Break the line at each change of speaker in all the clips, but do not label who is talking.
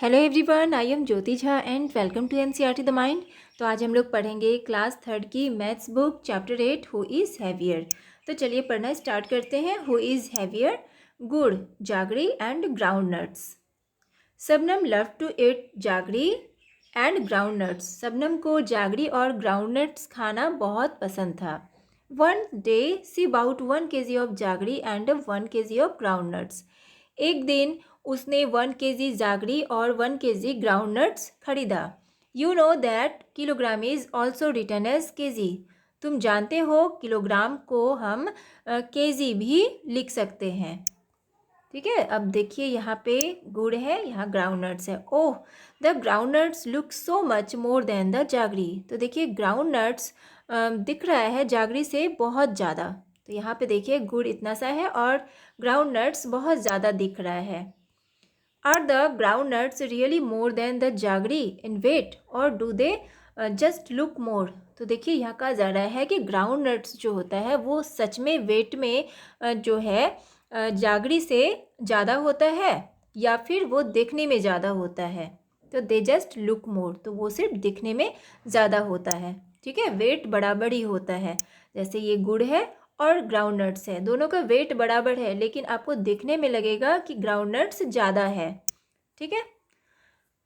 Hello everyone, I am Jyoti Jha and welcome to NCERT the mind. तो आज हम लोग पढ़ेंगे क्लास थर्ड की maths book chapter 8 who is heavier. तो चलिए पढ़ना स्टार्ट करते हैं। Who is heavier? गुड़, jaggery and ground nuts. Shabnam love to eat jaggery and ground nuts. Shabnam को जागरी और ग्राउंड नट्स खाना बहुत पसंद था। One day she bought 1 kg of jaggery and 1 kg of ground nuts. एक दिन उसने 1 kg जागरी और 1 kg ग्राउंड नट्स खरीदा। You know that kilogram is also written as KG. तुम जानते हो किलोग्राम को हम केजी भी लिख सकते हैं। ठीक है, अब देखिए यहाँ पे गुड़ है, यहाँ ग्राउंड नट्स है। Oh, the ground nuts look so much more than the jaggery. तो देखिए ग्राउंड नट्स दिख रहा है जागरी से बहुत ज़्यादा। तो यहाँ पे देखिए गुड़ इतना सा है और ग्राउंड नट्स बहुत ज़्यादा दिख रहा है। Are the ground nuts really more than the jaggery in weight और do they just look more. तो देखिए यहाँ कहा जा रहा है कि ग्राउंड नट्स जो होता है वो सच में वेट में जो है जागरी से ज़्यादा होता है या फिर वो देखने में ज़्यादा होता है। तो दे जस्ट लुक मोर, तो वो सिर्फ दिखने में ज़्यादा होता है। ठीक है, वेट बराबर ही होता है। जैसे ये गुड़ है और ग्राउंड नट्स है, दोनों का वेट बराबर है, लेकिन आपको दिखने में लगेगा कि ग्राउंड नट्स ज़्यादा है। ठीक है,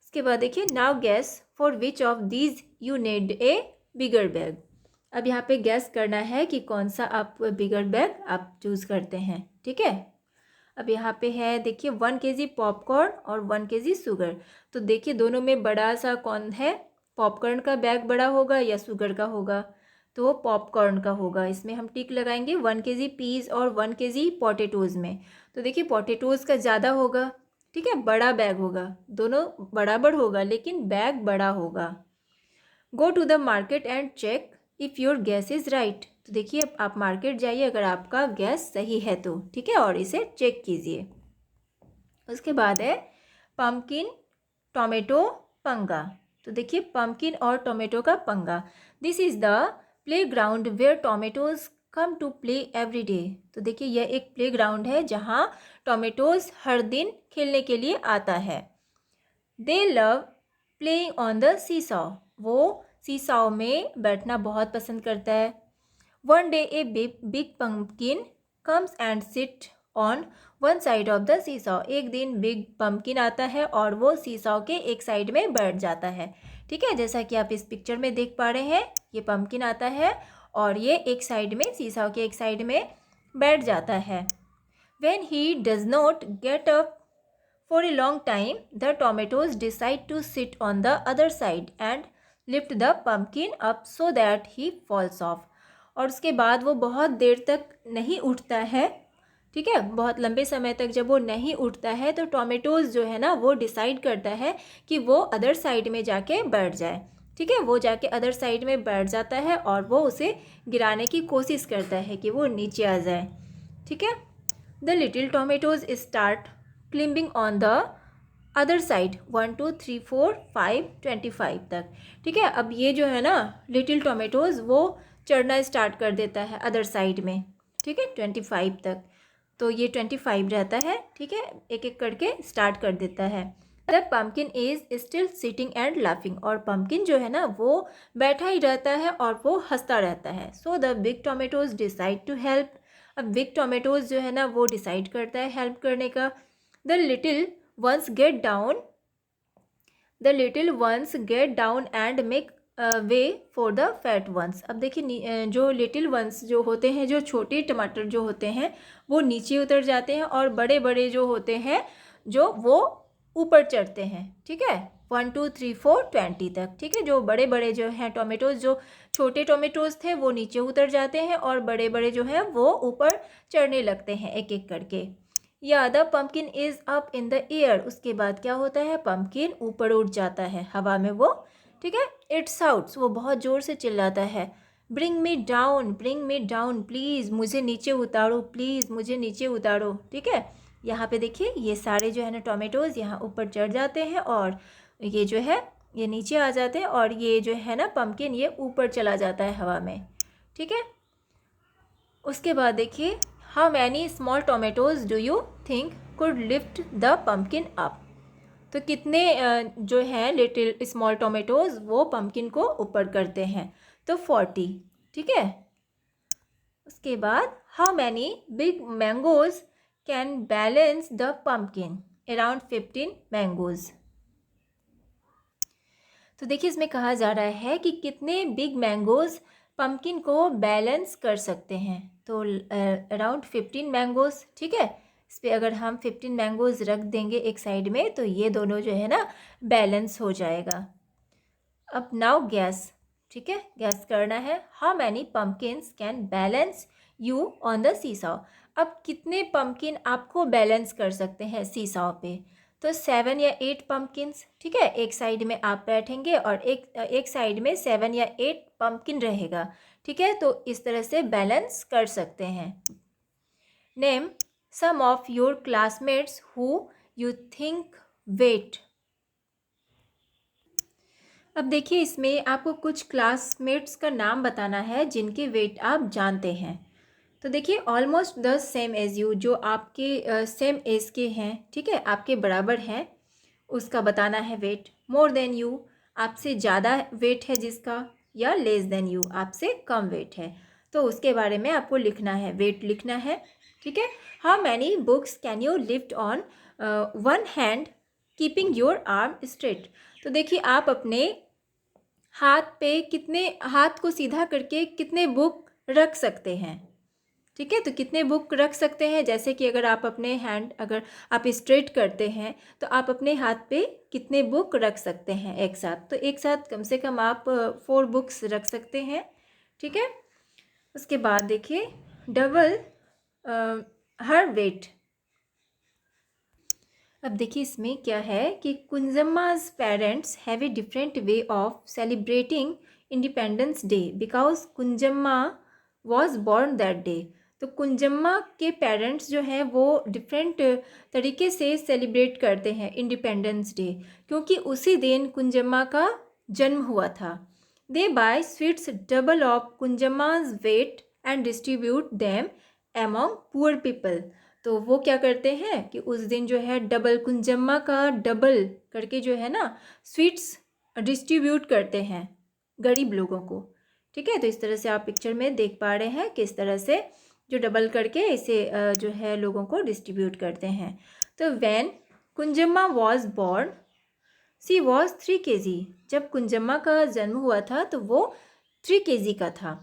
उसके बाद देखिए now gas for which of these you need a bigger bag. अब यहाँ पे गैस करना है कि कौन सा आप बिगर बैग आप चूज़ करते हैं। ठीक है, अब यहाँ पे है देखिए 1 kg पॉपकॉर्न और 1 kg शुगर। तो देखिए दोनों में बड़ा सा कौन है? पॉपकॉर्न का बैग बड़ा होगा या शुगर का होगा? तो पॉपकॉर्न का होगा। इसमें हम टिक लगाएंगे 1 kg पीस और 1 kg पोटैटोज़ में। तो देखिए पोटैटोज़ का ज़्यादा होगा। ठीक है, बड़ा बैग होगा, दोनों बराबर होगा लेकिन बैग बड़ा होगा। Go to the market and check if your guess is right. तो देखिए आप मार्केट जाइए अगर आपका गैस सही है तो। ठीक है, और इसे चेक कीजिए। उसके बाद है पम्पकिन टोमेटो पंगा। तो देखिए पम्पकिन और टोमेटो का पंगा। This is the play ground where tomatoes come to play every day. तो देखिए यह एक प्ले ग्राउंड है जहाँ टोमेटोज़ हर दिन खेलने के लिए आता है। दे love playing on the seesaw. वो सीसॉ में बैठना बहुत पसंद करता है। One day a big pumpkin comes and sit on one side of the seesaw. एक दिन बिग पम्पकिन आता है और वो सीसॉ के एक साइड में बैठ जाता है। ठीक है, जैसा कि आप इस पिक्चर में देख पा रहे हैं, ये पम्पकिन आता है और ये एक साइड में सीसॉ के एक साइड में बैठ जाता है। When he does not get up for a long time, the tomatoes decide to sit on the other side and lift the pumpkin up so that he falls off. और उसके बाद वो बहुत देर तक नहीं उठता है। ठीक है, बहुत लंबे समय तक जब वो नहीं उठता है तो टोमेटोज़ जो है ना वो डिसाइड करता है कि वो अदर साइड में जाके बैठ जाए। ठीक है, वो जाके अदर साइड में बैठ जाता है और वो उसे गिराने की कोशिश करता है कि वो नीचे आ जाए। ठीक है, the little tomatoes start climbing on the other side 1 2 3 4 5 25 तक। ठीक है, अब ये जो है ना लिटिल टोमेटोज़ वो चढ़ना स्टार्ट कर देता है अदर साइड में। ठीक है, 25 तक। तो ये 25 रहता है। ठीक है, एक एक करके स्टार्ट कर देता है। The pumpkin is still sitting and laughing. और पम्पकिन जो है ना वो बैठा ही रहता है और वो हंसता रहता है। So the big tomatoes decide to help. अब बिग टोमेटोज जो है ना वो डिसाइड करता है हेल्प करने का। The little ones get down and make way for the fat ones. अब देखिए जो लिटिल वंस जो होते हैं, जो छोटे टमाटर जो होते हैं वो नीचे उतर जाते हैं और बड़े बड़े जो होते हैं जो वो ऊपर चढ़ते हैं। ठीक है, 1 2 3 4 20 तक। ठीक है, जो बड़े बड़े जो हैं टोमेटोज़, जो छोटे टोमेटोज़ थे वो नीचे उतर जाते हैं और बड़े बड़े जो हैं वो ऊपर चढ़ने लगते हैं एक एक करके। या the pumpkin is up in the air. उसके बाद क्या होता है, पम्पकिन ऊपर उठ जाता है हवा में वो। ठीक है, इट साउट्स, वो बहुत ज़ोर से चिल्लाता है, ब्रिंग मी डाउन प्लीज़, मुझे नीचे उतारो प्लीज़, मुझे नीचे उतारो। ठीक है, यहाँ पे देखिए ये सारे जो है ना टोमेटोज़ यहाँ ऊपर चढ़ जाते हैं और ये जो है ये नीचे आ जाते हैं और ये जो है ना पम्पकिन ये ऊपर चला जाता है हवा में। ठीक है, उसके बाद देखिए how many small tomatoes do you think could lift the pumpkin up. तो कितने जो है लिटिल स्मॉल टोमेटोज़ वो पम्पकिन को ऊपर करते हैं, तो 40, ठीक है। उसके बाद how many big mangoes can balance the pumpkin, around 15 mangoes. तो देखिए इसमें कहा जा रहा है कि कितने बिग मैंगोज पम्पकिन को बैलेंस कर सकते हैं, तो अराउंड 15 मैंगोज, ठीक है। इस पर अगर हम 15 मैंगोज रख देंगे एक साइड में तो ये दोनों जो है ना बैलेंस हो जाएगा। अब नाउ गैस, ठीक है, गैस करना है। How many pumpkins can balance you on the seesaw. अब कितने पम्पकिन आपको बैलेंस कर सकते हैं सीसॉ पे, तो 7 या 8 पम्पकिन्स, ठीक है। एक साइड में आप बैठेंगे और एक साइड में 7 या 8 पम्पकिन रहेगा, ठीक है। तो इस तरह से बैलेंस कर सकते हैं। Name some of your classmates who you think weigh. अब देखिए इसमें आपको कुछ क्लासमेट्स का नाम बताना है जिनके वेट आप जानते हैं। तो देखिए almost the same as you, जो आपके सेम एज के हैं, ठीक है, आपके बराबर हैं, उसका बताना है वेट। मोर देन यू, आपसे ज़्यादा वेट है जिसका, या लेस देन यू, आपसे कम वेट है, तो उसके बारे में आपको लिखना है, वेट लिखना है, ठीक है। How many books can you lift on one hand keeping your arm straight. तो देखिए आप अपने हाथ पे कितने, हाथ को सीधा करके कितने बुक रख सकते हैं, ठीक है। तो कितने बुक रख सकते हैं, जैसे कि अगर आप अपने हैंड, अगर आप स्ट्रेट करते हैं तो आप अपने हाथ पे कितने बुक रख सकते हैं एक साथ, तो एक साथ कम से कम आप 4 बुक्स रख सकते हैं, ठीक है। उसके बाद देखिए डबल हर वेट। अब देखिए इसमें क्या है कि Kunjamma's parents have a different way of celebrating independence day because Kunjamma was born that day. तो कुंजम्मा के पेरेंट्स जो हैं वो डिफरेंट तरीके से सेलिब्रेट करते हैं इंडिपेंडेंस डे, क्योंकि उसी दिन कुंजम्मा का जन्म हुआ था। They buy sweets double of Kunjamma's weight and distribute them among poor people. तो वो क्या करते हैं कि उस दिन जो है डबल, कुंजम्मा का डबल करके जो है ना स्वीट्स डिस्ट्रीब्यूट करते हैं गरीब लोगों को, ठीक है। तो इस तरह से आप पिक्चर में देख पा रहे हैं किस तरह से जो डबल करके इसे जो है लोगों को डिस्ट्रीब्यूट करते हैं। तो when Kunjamma was born she was 3 kg। जब कुंजम्मा का जन्म हुआ था तो वो 3 kg का था।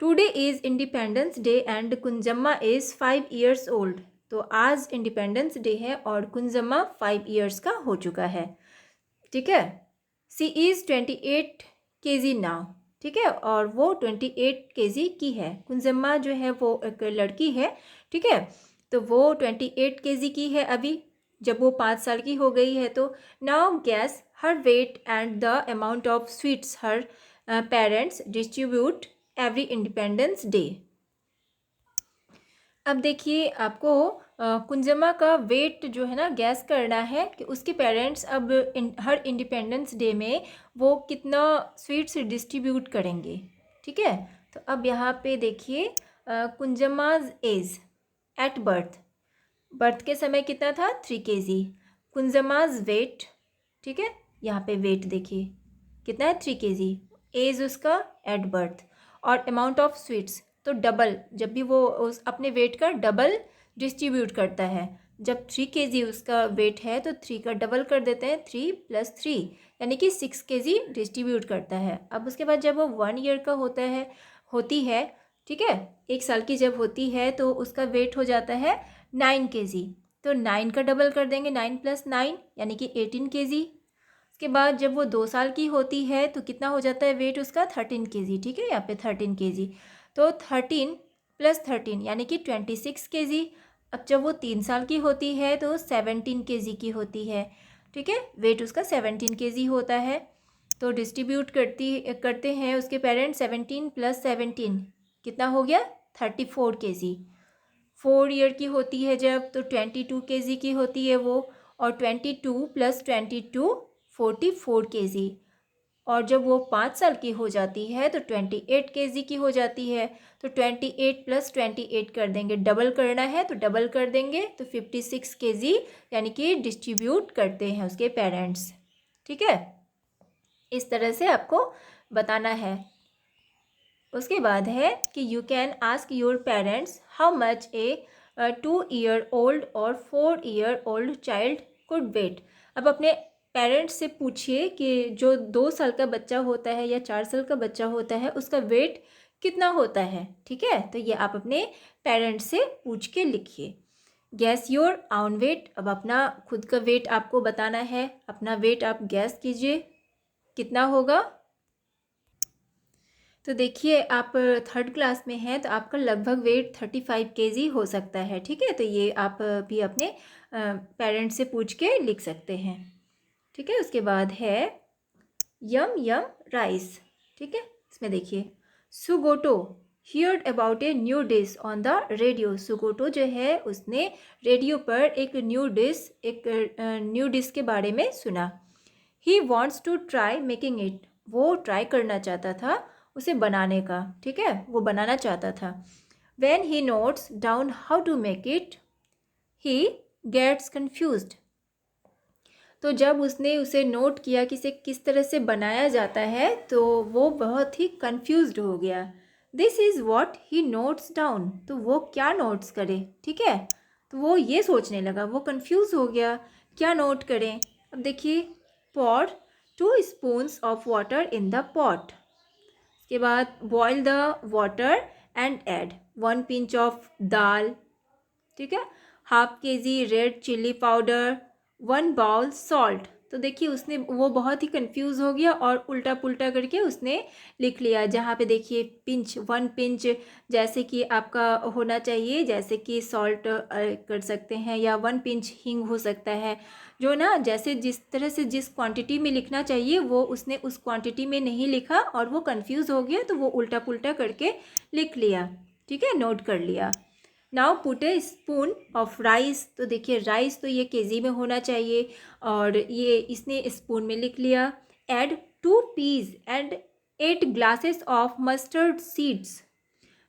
Today is independence day and Kunjamma is 5 years old. तो आज इंडिपेंडेंस डे है और कुंजम्मा 5 years का हो चुका है, ठीक है। सी इज़ 28 kg नाउ, ठीक है, और वो 28 kg की है। कुंजम्मा जो है वो एक लड़की है, ठीक है, तो वो 28 kg की है अभी, जब वो 5 साल की हो गई है। तो now guess her weight and the amount of sweets her parents distribute every independence day. अब देखिए आपको कुंजम्मा का वेट जो है ना गैस करना है कि उसके पेरेंट्स अब हर इंडिपेंडेंस डे में वो कितना स्वीट्स डिस्ट्रीब्यूट करेंगे, ठीक है। तो अब यहाँ पे देखिए कुंजम्मा's एज एट बर्थ, बर्थ के समय कितना था 3 kg। कुंजम्मा's वेट, ठीक है, यहाँ पे वेट देखिए कितना है 3 kg, एज उसका एट बर्थ, और अमाउंट ऑफ स्वीट्स तो डबल, जब भी वो उस अपने वेट का डबल डिस्ट्रीब्यूट करता है। जब 3 kg उसका वेट है तो 3 का डबल कर देते हैं, 3 + 3 यानी कि 6 kg डिस्ट्रीब्यूट करता है। अब उसके बाद जब वो 1 year का होता है, होती है, ठीक है, 1 साल की जब होती है तो उसका वेट हो जाता है 9 kg। तो 9 का डबल कर देंगे, 9 + 9 यानी कि 18 kg। उसके बाद जब वो 2 साल की होती है तो कितना हो जाता है वेट उसका 13 kg, ठीक है, यहाँ पे 13 kg। तो 13 + 13 यानी कि 26 kg। अब जब वो 3 साल की होती है तो 17 kg की होती है, ठीक है, वेट उसका 17 kg होता है। तो डिस्ट्रीब्यूट करते हैं उसके पेरेंट्स, 17 + 17 कितना हो गया 34 kg। 4 ईयर की होती है जब तो 22 kg की होती है वो, और 22 + 22 44 kg। और जब वो 5 साल की हो जाती है तो 28 kg की हो जाती है। तो 28 + 28 कर देंगे, डबल करना है तो डबल कर देंगे, तो 56 kg यानी कि डिस्ट्रीब्यूट करते हैं उसके पेरेंट्स। ठीक है, इस तरह से आपको बताना है। उसके बाद है कि you can ask your parents how much A 2-year-old और 4-year-old चाइल्ड कुड वेट। अब अपने पेरेंट्स से पूछिए कि जो 2 साल का बच्चा होता है या 4 साल का बच्चा होता है उसका वेट कितना होता है। ठीक है, तो ये आप अपने पेरेंट्स से पूछ के लिखिए। गैस योर आउन वेट, अब अपना खुद का वेट आपको बताना है। अपना वेट आप गैस कीजिए कितना होगा। तो देखिए, आप 3rd क्लास में हैं तो आपका लगभग वेट 35 kg हो सकता है। ठीक है, तो ये आप भी अपने पेरेंट्स से पूछ के लिख सकते हैं। ठीक है, उसके बाद है यम यम राइस। ठीक है, इसमें देखिए Sugoto heard about a new dish on the radio. Sugoto जो है उसने रेडियो पर एक न्यू डिश के बारे में सुना। He wants to try making it, वो ट्राई करना चाहता था उसे बनाने का। ठीक है, वो बनाना चाहता था। When he notes down how to make it he gets confused. तो जब उसने उसे नोट किया कि इसे किस तरह से बनाया जाता है तो वो बहुत ही कन्फ्यूज्ड हो गया। This is what he notes down, तो वो क्या नोट्स करे। ठीक है, तो वो ये सोचने लगा, वो कन्फ्यूज़ हो गया क्या नोट करें। अब देखिए, pour 2 spoons of water in the pot. उसके बाद boil the water and add 1 pinch of dal. ठीक है, ½ kg red chilli powder, 1 bowl salt. तो देखिए उसने वो बहुत ही कंफ्यूज हो गया और उल्टा पुल्टा करके उसने लिख लिया। जहाँ पे देखिए पिंच, 1 pinch जैसे कि आपका होना चाहिए, जैसे कि सॉल्ट कर सकते हैं, या 1 pinch हींग हो सकता है। जो ना जैसे जिस तरह से जिस क्वांटिटी में लिखना चाहिए वो उसने उस क्वांटिटी में नहीं लिखा और वो कंफ्यूज हो गया, तो वो उल्टा पुल्टा करके लिख लिया। ठीक है, नोट कर लिया। Now put A spoon of rice. तो देखिए राइस तो ये केजी में होना चाहिए और ये इसने स्पून में लिख लिया। Add 2 peas and 8 glasses of mustard seeds.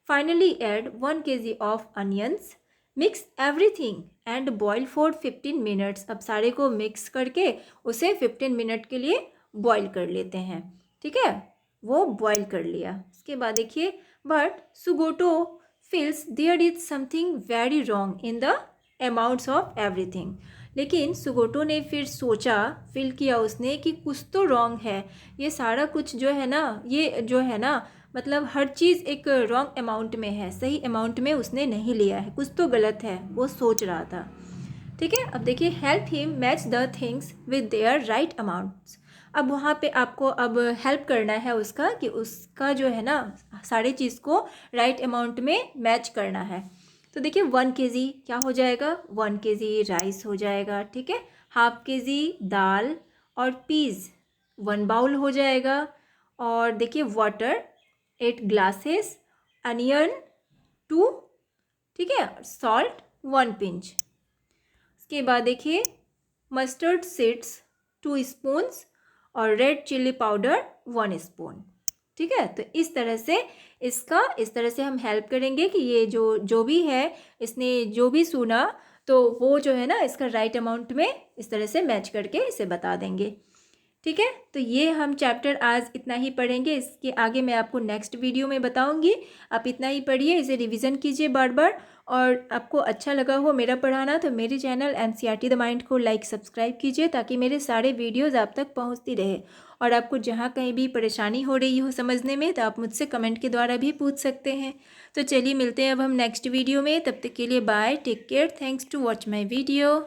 Finally add 1 kg of onions. Mix everything and boil for 15 minutes। अब सारे को मिक्स करके उसे 15 मिनट के लिए बॉयल कर लेते हैं। ठीक है, वो बॉयल कर लिया। उसके बाद देखिए, but सुगोटो feels there is something very wrong in the amounts of everything। लेकिन सुगोटो ने फिर सोचा, फील किया उसने कि कुछ तो रॉन्ग है। ये सारा कुछ जो है ना, ये जो है ना, मतलब हर चीज़ एक रॉन्ग अमाउंट में है, सही अमाउंट में उसने नहीं लिया है, कुछ तो गलत है, वो सोच रहा था। ठीक है, अब देखिए help him match the things with their right amounts. अब वहाँ पे आपको अब हेल्प करना है उसका, कि उसका जो है ना सारी चीज़ को राइट अमाउंट में मैच करना है। तो देखिए 1 kg क्या हो जाएगा, 1 kg राइस हो जाएगा। ठीक है, ½ kg दाल और पीस 1 बाउल हो जाएगा। और देखिए वाटर 8 glasses, अनियन 2, ठीक है, सॉल्ट 1 pinch। उसके बाद देखिए मस्टर्ड सीड्स 2 स्पून्स और रेड चिल्ली पाउडर 1 स्पून। ठीक है, तो इस तरह से हम हेल्प करेंगे कि ये जो भी है, इसने जो भी सुना तो वो जो है ना इसका राइट अमाउंट में इस तरह से मैच करके इसे बता देंगे। ठीक है, तो ये हम चैप्टर आज इतना ही पढ़ेंगे। इसके आगे मैं आपको नेक्स्ट वीडियो में बताऊंगी। आप इतना ही पढ़िए, इसे रिवीजन कीजिए बार बार। और आपको अच्छा लगा हो मेरा पढ़ाना तो मेरे चैनल NCERT द माइंड को लाइक सब्सक्राइब कीजिए, ताकि मेरे सारे वीडियोज़ आप तक पहुँचती रहे। और आपको जहाँ कहीं भी परेशानी हो रही हो समझने में तो आप मुझसे कमेंट के द्वारा भी पूछ सकते हैं। तो चलिए मिलते हैं अब हम नेक्स्ट वीडियो में, तब तक के लिए bye, take care, thanks to watch my video.